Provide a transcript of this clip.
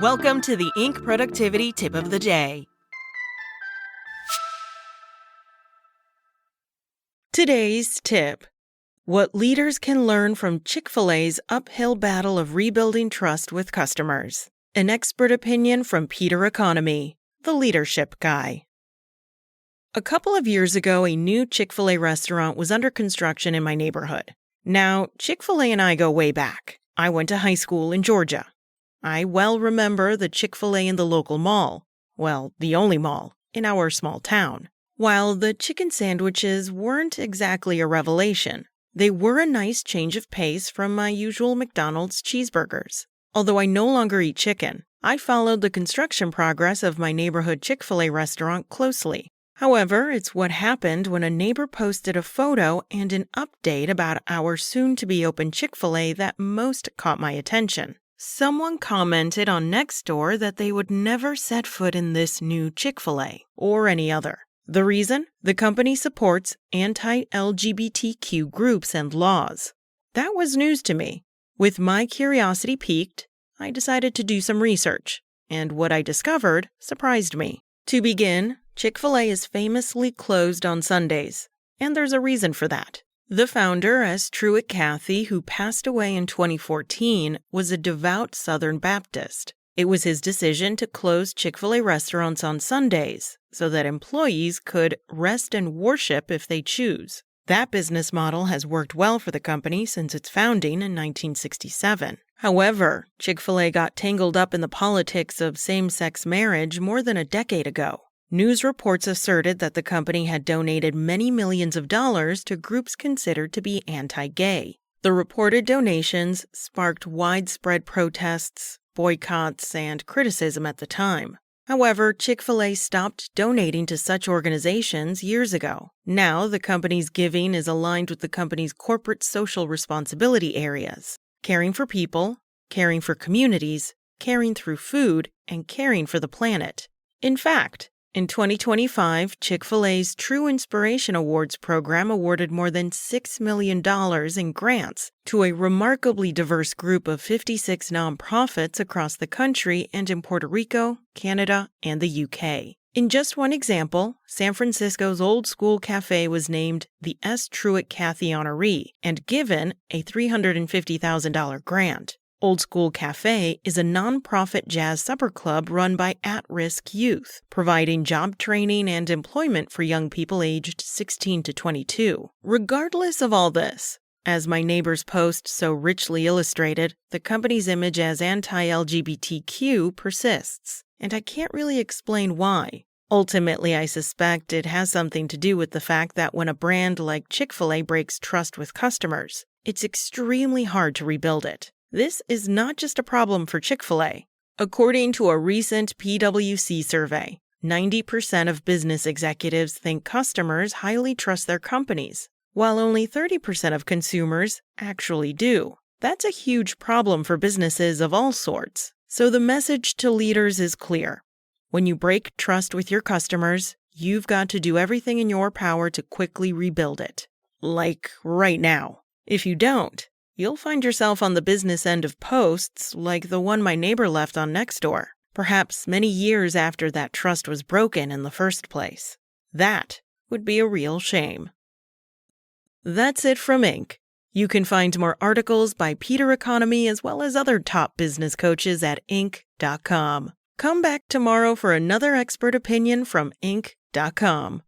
Welcome to the Inc. Productivity Tip of the Day. Today's tip: what leaders can learn from Chick-fil-A's uphill battle of rebuilding trust with customers. An expert opinion from Peter Economy, the leadership guy. A couple of years ago, a new Chick-fil-A restaurant was under construction in my neighborhood. Now, Chick-fil-A and I go way back. I went to high school in Georgia. I well remember the Chick-fil-A in the local mall. Well, the only mall in our small town. While the chicken sandwiches weren't exactly a revelation, they were a nice change of pace from my usual McDonald's cheeseburgers. Although I no longer eat chicken, I followed the construction progress of my neighborhood Chick-fil-A restaurant closely. However, it's what happened when a neighbor posted a photo and an update about our soon-to-be-open Chick-fil-A that most caught my attention. Someone commented on Nextdoor that they would never set foot in this new Chick-fil-A or any other. The reason? The company supports anti-LGBTQ groups and laws. That was news to me. With my curiosity piqued, I decided to do some research, and what I discovered surprised me. To begin, Chick-fil-A is famously closed on Sundays, and there's a reason for that. The founder, S. Truett Cathy, who passed away in 2014, was a devout Southern Baptist. It was his decision to close Chick-fil-A restaurants on Sundays so that employees could rest and worship if they choose. That business model has worked well for the company since its founding in 1967. However, Chick-fil-A got tangled up in the politics of same-sex marriage more than a decade ago. News reports asserted that the company had donated many millions of dollars to groups considered to be anti-gay. The reported donations sparked widespread protests, boycotts, and criticism at the time. However, Chick-fil-A stopped donating to such organizations years ago. Now, the company's giving is aligned with the company's corporate social responsibility areas: caring for people, caring for communities, caring through food, and caring for the planet. In fact, in 2025, Chick-fil-A's True Inspiration Awards program awarded more than $6 million in grants to a remarkably diverse group of 56 nonprofits across the country and in Puerto Rico, Canada, and the UK. In just one example, San Francisco's Old School Cafe was named the S. Truett Cathy honoree and given a $350,000 grant. Old School Cafe is a nonprofit jazz supper club run by at-risk youth, providing job training and employment for young people aged 16 to 22. Regardless of all this, as my neighbor's post so richly illustrated, the company's image as anti-LGBTQ persists, and I can't really explain why. Ultimately, I suspect it has something to do with the fact that when a brand like Chick-fil-A breaks trust with customers, it's extremely hard to rebuild it. This is not just a problem for Chick-fil-A. According to a recent PwC survey, 90% of business executives think customers highly trust their companies, while only 30% of consumers actually do. That's a huge problem for businesses of all sorts. So the message to leaders is clear. When you break trust with your customers, you've got to do everything in your power to quickly rebuild it. Like right now. If you don't, you'll find yourself on the business end of posts like the one my neighbor left on Nextdoor, perhaps many years after that trust was broken in the first place. That would be a real shame. That's it from Inc. You can find more articles by Peter Economy as well as other top business coaches at Inc.com. Come back tomorrow for another expert opinion from Inc.com.